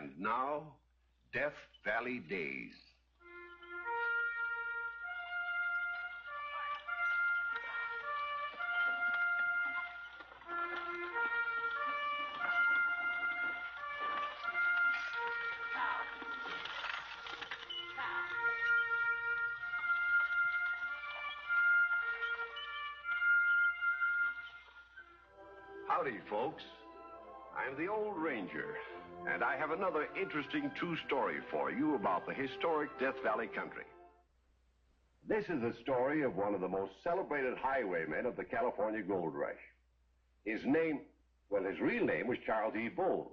And now, Death Valley Days. Howdy, folks. I'm the Old Ranger, and I have another interesting true story for you about the historic Death Valley country. This is the story of one of the most celebrated highwaymen of the California Gold Rush. His real name was Charles E. Bowles,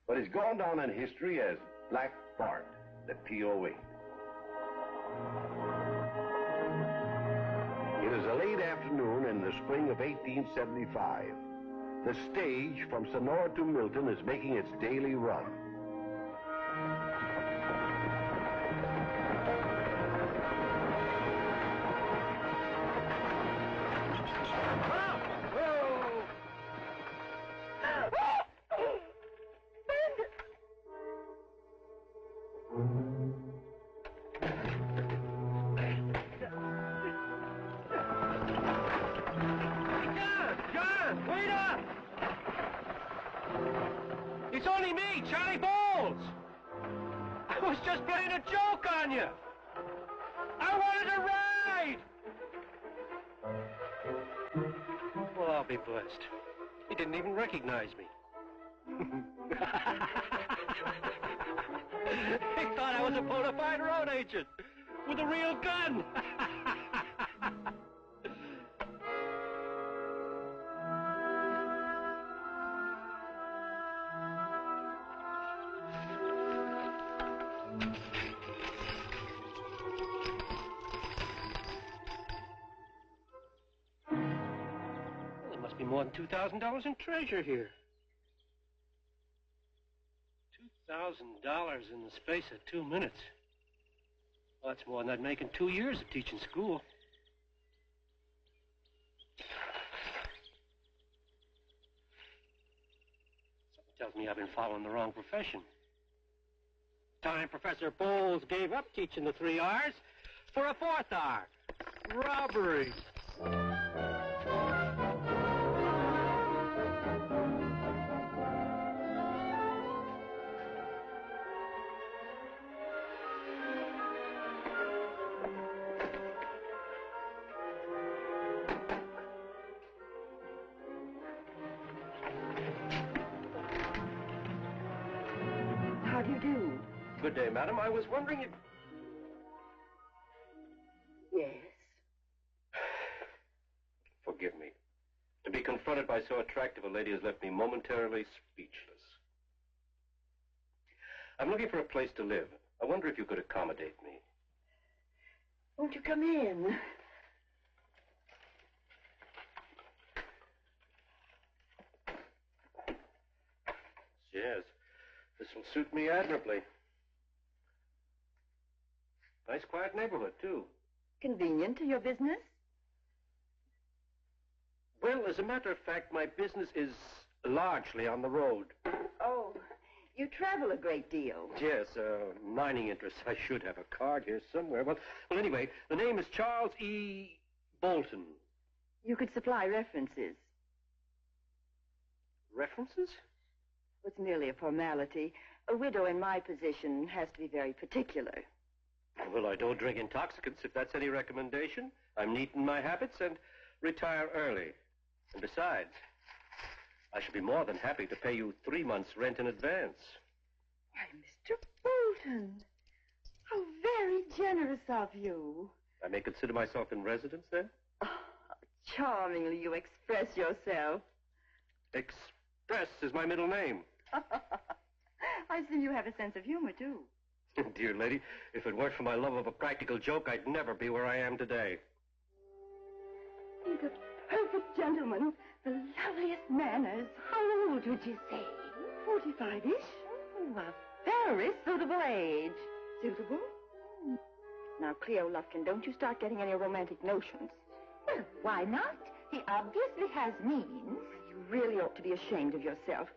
but he's gone down in history as Black Bart, the POA. It is a late afternoon in the spring of 1875. The stage from Sonora to Milton is making its daily run. It's only me, Charlie Bowles. I was just playing a joke on you. I wanted to ride. Well, I'll be blessed. He didn't even recognize me. He thought I was a bona fide road agent with a real gun. More than $2,000 in treasure here. $2,000 in the space of 2 minutes. Well, that's more than I'd make in 2 years of teaching school. Something tells me I've been following the wrong profession. Time Professor Bowles gave up teaching the 3 R's for a 4th R. Robbery. How do you do? Good day, madam. I was wondering if... Yes? Forgive me. To be confronted by so attractive a lady has left me momentarily speechless. I'm looking for a place to live. I wonder if you could accommodate me. Won't you come in? Yes. This will suit me admirably. Nice quiet neighborhood, too. Convenient to your business? Well, as a matter of fact, my business is largely on the road. Oh, you travel a great deal. Yes, mining interests. I should have a card here somewhere. Well, anyway, the name is Charles E. Bolton. You could supply references. References? It's merely a formality. A widow in my position has to be very particular. Well, I don't drink intoxicants, if that's any recommendation. I'm neat in my habits and retire early. And besides, I should be more than happy to pay you 3 months' rent in advance. Why, Mr. Bolton, how very generous of you. I may consider myself in residence, then? Oh, how charmingly you express yourself. Express is my middle name. I see you have a sense of humor, too. Dear lady, if it weren't for my love of a practical joke, I'd never be where I am today. He's a perfect gentleman. The loveliest manners. How old would you say? 45-ish. Oh, a very suitable age. Suitable? Now, Cleo Lufkin, don't you start getting any romantic notions. Well, why not? He obviously has means. You really ought to be ashamed of yourself.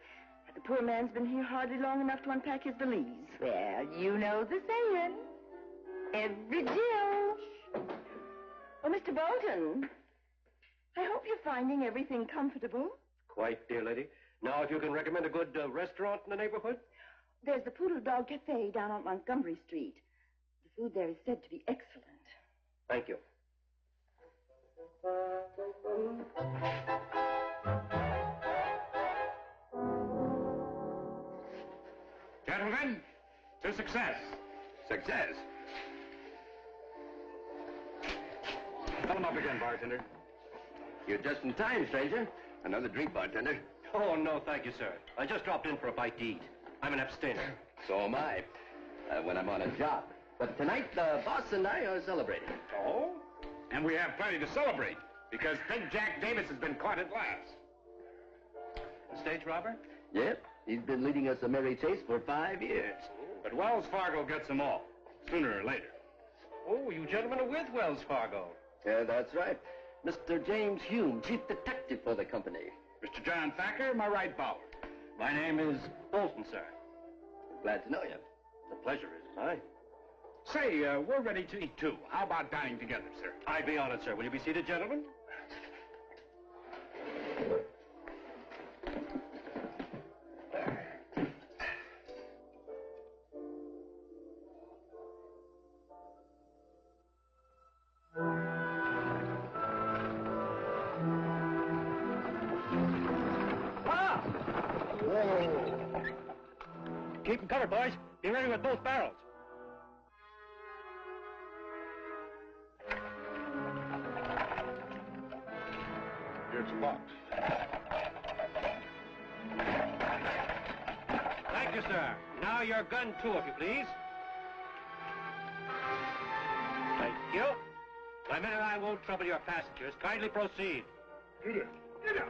The poor man's been here hardly long enough to unpack his valise. Well, you know the saying. Every Jill. Oh, Mr. Bolton. I hope you're finding everything comfortable. Quite, dear lady. Now, if you can recommend a good restaurant in the neighborhood? There's the Poodle Dog Cafe down on Montgomery Street. The food there is said to be excellent. Thank you. Gentlemen, to success. Success. Fill them up again, bartender. You're just in time, stranger. Another drink, bartender. Oh, no, thank you, sir. I just dropped in for a bite to eat. I'm an abstainer. So am I, when I'm on a job. But tonight, the boss and I are celebrating. Oh? And we have plenty to celebrate, because Big Jack Davis has been caught at last. The stage robber? Yep, he's been leading us a merry chase for 5 years. But Wells Fargo gets them all, sooner or later. Oh, you gentlemen are with Wells Fargo. Yeah, that's right. Mr. James Hume, chief detective for the company. Mr. John Thacker, my right bower. My name is Bolton, sir. Glad to know you. The pleasure is mine. Say, we're ready to eat, too. How about dining together, sir? I'd be honored, sir. Will you be seated, gentlemen? Keep them covered, boys. Be ready with both barrels. Here's a box. Thank you, sir. Now your gun, too, if you please. Thank you. My men and I won't trouble your passengers. Kindly proceed. Get in. Get out.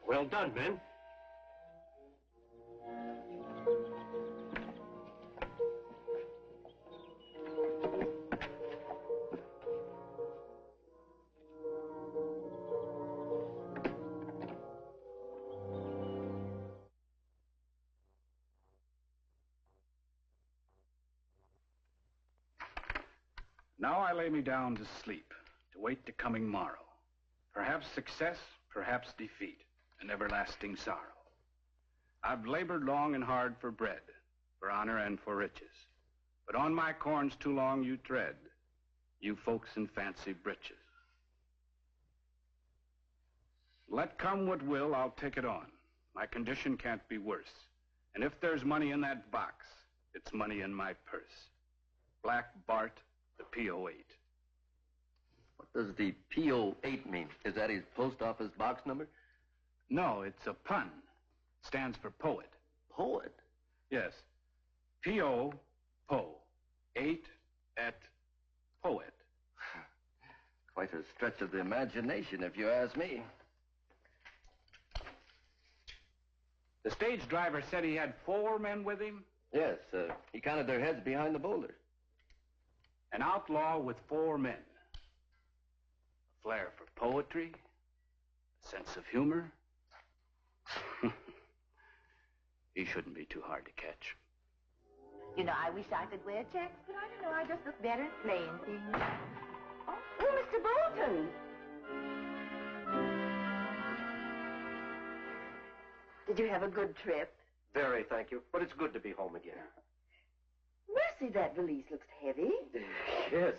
Well done, men. Now I lay me down to sleep, to wait the coming morrow. Perhaps success, perhaps defeat, and everlasting sorrow. I've labored long and hard for bread, for honor and for riches. But on my corns too long you tread, you folks in fancy breeches. Let come what will, I'll take it on. My condition can't be worse. And if there's money in that box, it's money in my purse. Black Bart, the P.O. 8. What does the P.O. 8 mean? Is that his post office box number? No, it's a pun. Stands for poet. Poet? Yes. P.O. Poe. 8 et poet. Quite a stretch of the imagination, if you ask me. The stage driver said he had 4 men with him? Yes, he counted their heads behind the boulder. An outlaw with 4 men. A flair for poetry, a sense of humor. He shouldn't be too hard to catch. You know, I wish I could wear checks, but I don't know. I just look better in plain things. Oh, Mr. Bolton. Did you have a good trip? Very, thank you. But it's good to be home again. Mercy, that valise looks heavy. Yes.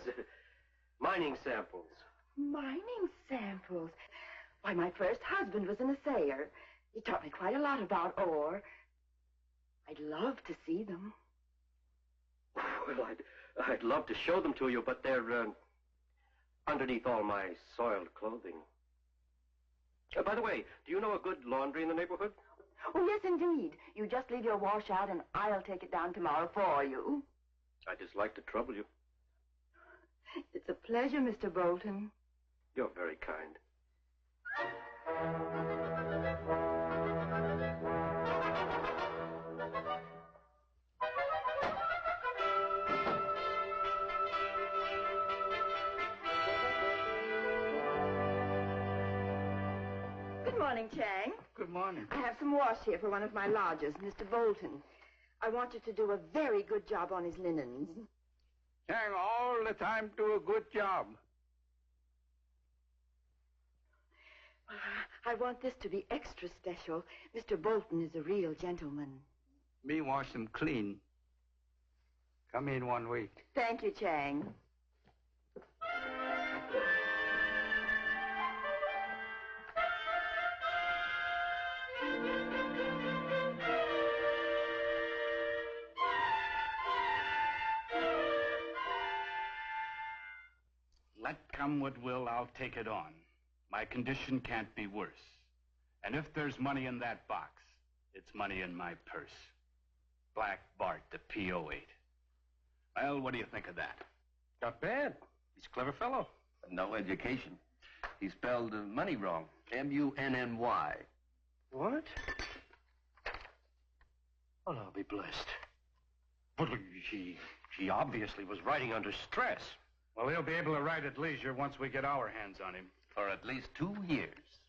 Mining samples. Mining samples. Why, my first husband was an assayer. He taught me quite a lot about ore. I'd love to see them. Well, I'd love to show them to you, but they're underneath all my soiled clothing. By the way, do you know a good laundry in the neighborhood? Oh, yes, indeed. You just leave your wash out, and I'll take it down tomorrow for you. I dislike to trouble you. It's a pleasure, Mr. Bolton. You're very kind. Good morning, Chang. Good morning. I have some wash here for one of my lodgers, Mr. Bolton. I want you to do a very good job on his linens. Chang all the time do a good job. I want this to be extra special. Mr. Bolton is a real gentleman. Me wash them clean. Come in 1 week. Thank you, Chang. Let come what will, I'll take it on. My condition can't be worse. And if there's money in that box, it's money in my purse. Black Bart, the P.O. 8. Well, what do you think of that? Not bad. He's a clever fellow. No education. He spelled money wrong. M-U-N-N-Y. What? Well, I'll be blessed. But he obviously was writing under stress. Well, he'll be able to write at leisure once we get our hands on him. For at least 2 years.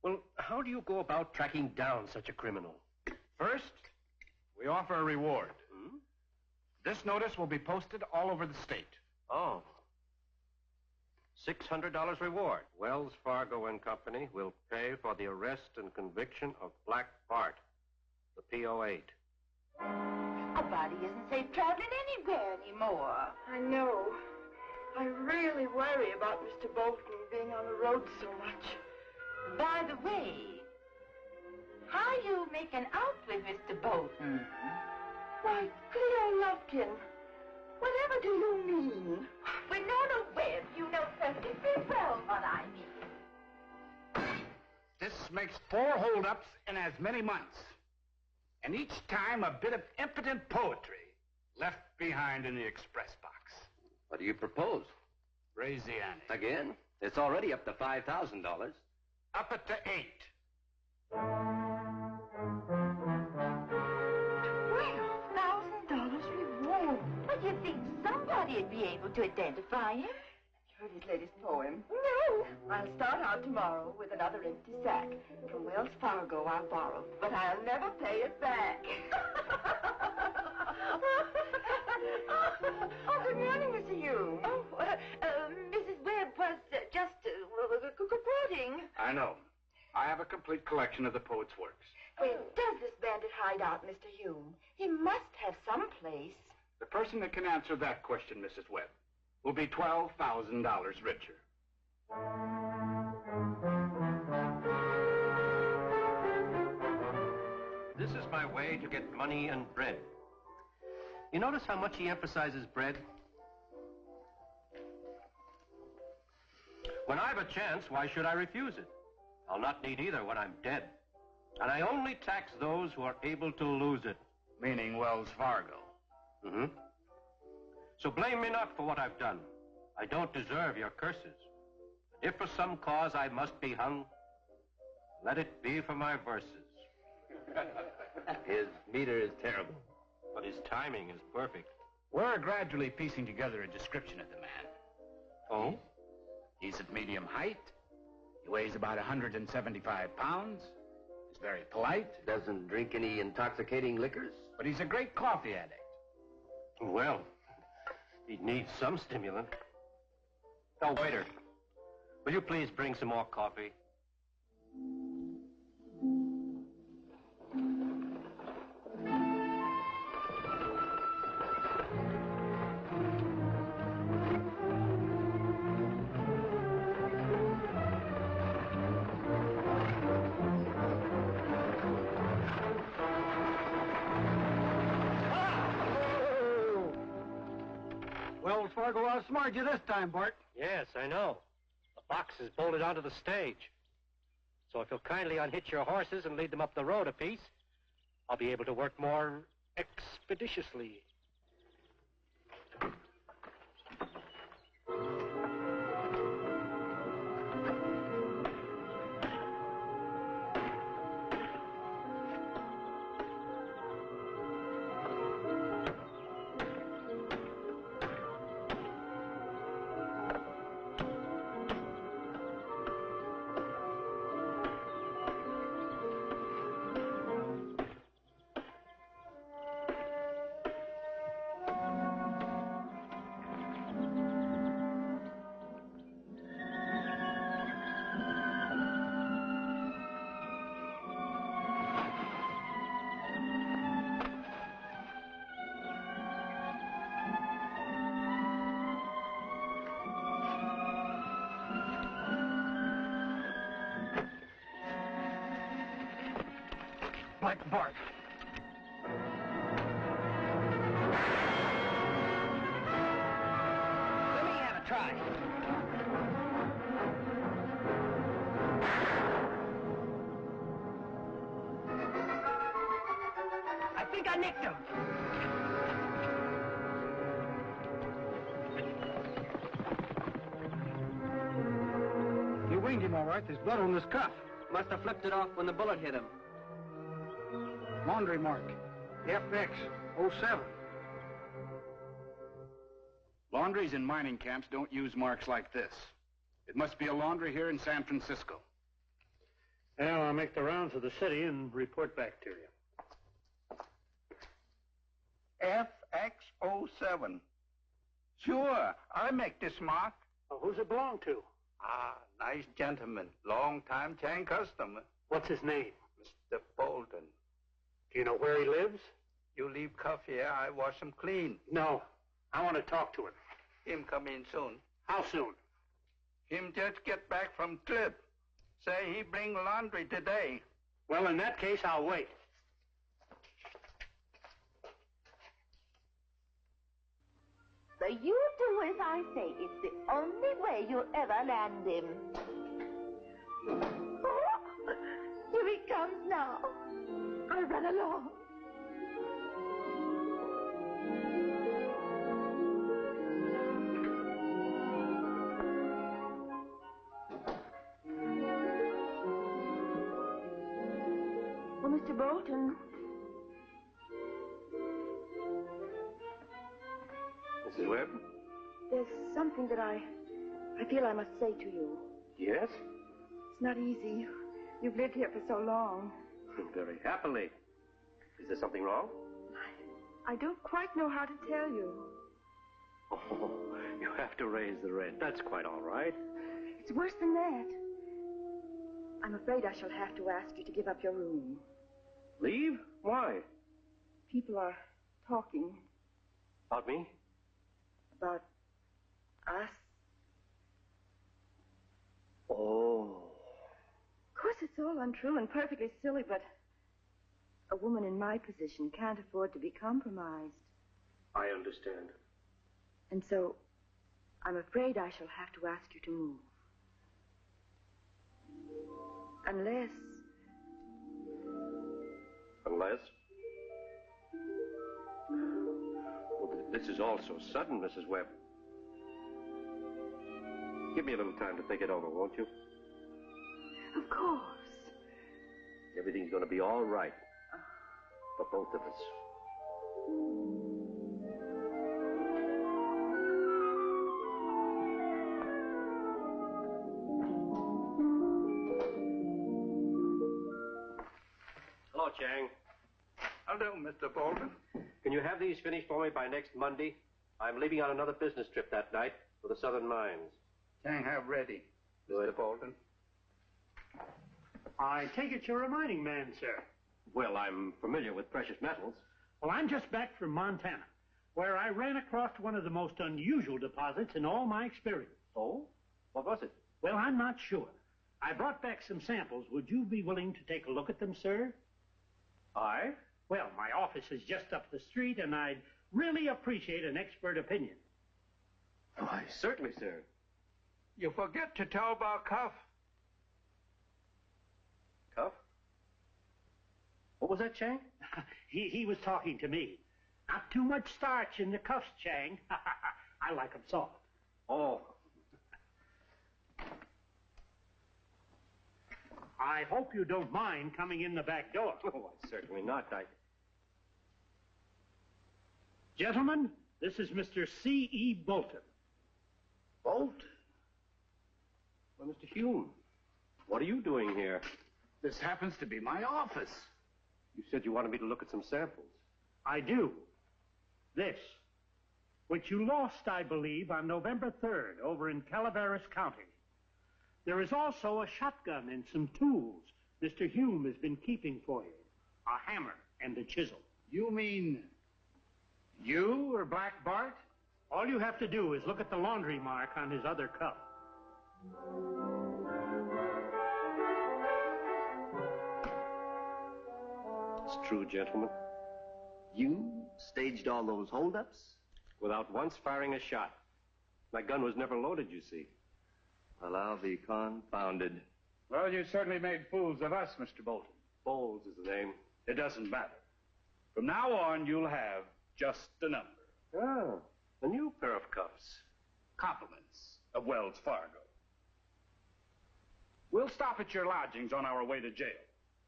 Well, how do you go about tracking down such a criminal? First, we offer a reward. Hmm? This notice will be posted all over the state. Oh. $600 reward. Wells Fargo and Company will pay for the arrest and conviction of Black Bart, the P.O. 8. A body isn't safe traveling anywhere anymore. I know. I really worry about Mr. Bolton being on the road so much. By the way, how you making out with Mr. Bolton? Why, Cleo Lufkin, whatever do you mean? With Nona Webb, you know perfectly well what I mean. This makes 4 holdups in as many months. And each time a bit of impotent poetry left behind in the express box. What do you propose? Raise the ante. Again? It's already up to $5,000. Up it to 8. $12,000 reward. But you'd think somebody'd be able to identify him. Heard his latest poem. No. I'll start out tomorrow with another empty sack. From Wells Fargo, I'll borrow, but I'll never pay it back. Oh, good morning, Mr. Hume. Oh, Mrs. Webb was just quoting. I know. I have a complete collection of the poet's works. Where does this bandit hide out, Mr. Hume? He must have some place. The person that can answer that question, Mrs. Webb, will be $12,000 richer. This is my way to get money and bread. You notice how much he emphasizes bread? When I've a chance, why should I refuse it? I'll not need either when I'm dead. And I only tax those who are able to lose it. Meaning Wells Fargo. Mm-hmm. So blame me not for what I've done. I don't deserve your curses. If for some cause I must be hung, let it be for my verses. His meter is terrible. But his timing is perfect. We're gradually piecing together a description of the man. Oh? He's at medium height. He weighs about 175 pounds. He's very polite. Doesn't drink any intoxicating liquors. But he's a great coffee addict. Well, he'd need some stimulant. Oh, waiter, will you please bring some more coffee? Wells Fargo outsmarted you this time, Bart. Yes, I know. The box is bolted onto the stage. So if you'll kindly unhitch your horses and lead them up the road a piece, I'll be able to work more expeditiously. Like Bart. Let me have a try. I think I nicked him. You winged him all right. There's blood on this cuff. Must have flipped it off when the bullet hit him. Laundry mark. FX07. Laundries in mining camps don't use marks like this. It must be a laundry here in San Francisco. Well, I'll make the rounds of the city and report back to you. FX07. Sure, I make this mark. Well, who's it belong to? Ah, nice gentleman. Long-time chain customer. What's his name? Mr. Bolton. Do you know where he lives? You leave cuff here, I wash him clean. No. I want to talk to him. Him come in soon. How soon? Him just get back from trip. Say he bring laundry today. Well, in that case, I'll wait. So you do as I say. It's the only way you'll ever land him. Oh, here he comes now. I'll run along. Oh, Mr. Bolton. Mrs. Webb? There's something that I feel I must say to you. Yes? It's not easy. You've lived here for so long. Very happily. Is there something wrong? I don't quite know how to tell you. Oh, you have to raise the rent. That's quite all right. It's worse than that. I'm afraid I shall have to ask you to give up your room. Leave? Why? People are talking About me? about us. Oh. Of course, it's all untrue and perfectly silly, but a woman in my position can't afford to be compromised. I understand. And so, I'm afraid I shall have to ask you to move. Unless Unless... Well, this is all so sudden, Mrs. Webb. Give me a little time to think it over, won't you? Of course. Everything's going to be all right. For both of us. Hello, Chang. Hello, Mr. Bolton. Can you have these finished for me by next Monday? I'm leaving on another business trip that night for the southern mines. Chang have ready, Good. Mr. Bolton. I take it you're a mining man, sir. Well, I'm familiar with precious metals. Well, I'm just back from Montana, where I ran across one of the most unusual deposits in all my experience. Oh? What was it? Well, I'm not sure. I brought back some samples. Would you be willing to take a look at them, sir? I? Well, my office is just up the street, and I'd really appreciate an expert opinion. Why, certainly, sir. You forget to tell about Cuff. Cuff? What was that, Chang? He was talking to me. Not too much starch in the cuffs, Chang. I like 'em soft. Oh. I hope you don't mind coming in the back door. Oh, certainly not. Gentlemen, this is Mr. C.E. Bolton. Bolt? Well, Mr. Hume, what are you doing here? This happens to be my office. You said you wanted me to look at some samples. I do. This, which you lost, I believe, on November 3rd over in Calaveras County. There is also a shotgun and some tools Mr. Hume has been keeping for you. A hammer and a chisel. You mean you or Black Bart? All you have to do is look at the laundry mark on his other cuff. It's true, gentlemen. You staged all those holdups? Without once firing a shot. My gun was never loaded, you see. Well, I'll be confounded. Well, you certainly made fools of us, Mr. Bolton. Bowles is the name. It doesn't matter. From now on, you'll have just a number. Oh, a new pair of cuffs. Compliments of Wells Fargo. We'll stop at your lodgings on our way to jail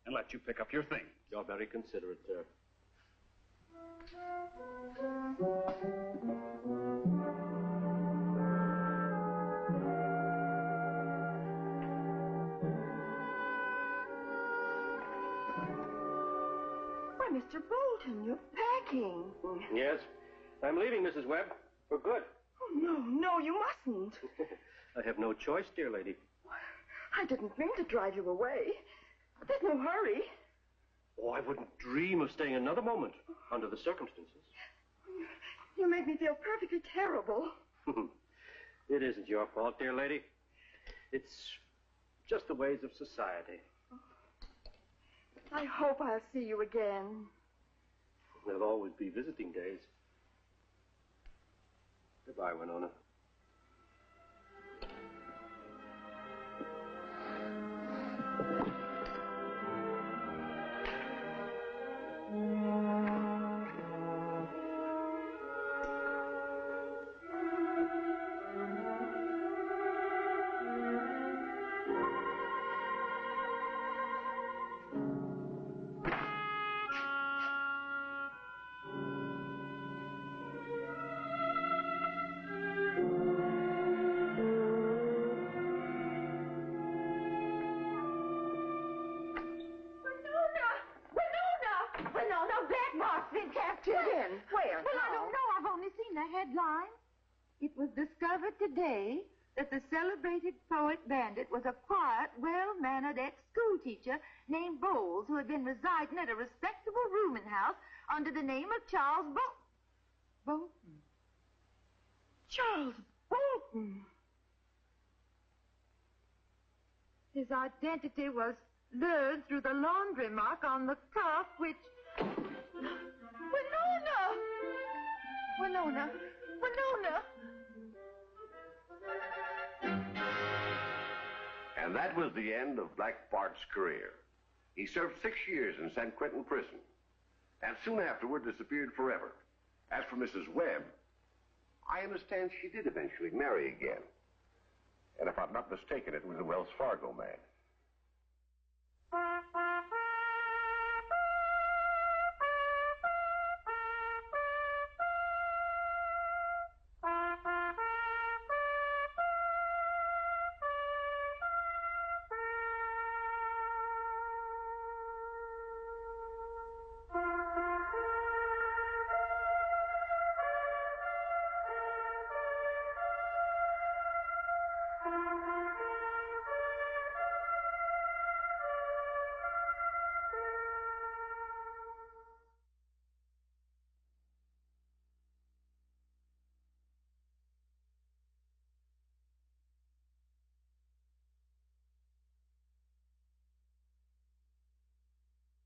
and let you pick up your things. You're very considerate, sir. Why, Mr. Bolton, you're packing. Yes, I'm leaving, Mrs. Webb, for good. Oh, no, you mustn't. I have no choice, dear lady. I didn't mean to drive you away. There's no hurry. Oh, I wouldn't dream of staying another moment under the circumstances. You make me feel perfectly terrible. It isn't your fault, dear lady. It's just the ways of society. I hope I'll see you again. There'll always be visiting days. Goodbye, Winona. Headline. It was discovered today that the celebrated poet bandit was a quiet, well-mannered ex-schoolteacher named Bowles who had been residing at a respectable rooming house under the name of Charles Bolton. Charles Bolton. His identity was learned through the laundry mark on the cuff, which... Winona! And that was the end of Black Bart's career. He served 6 years in San Quentin prison. and soon afterward disappeared forever. As for Mrs. Webb, I understand she did eventually marry again. And if I'm not mistaken, it was a Wells Fargo man.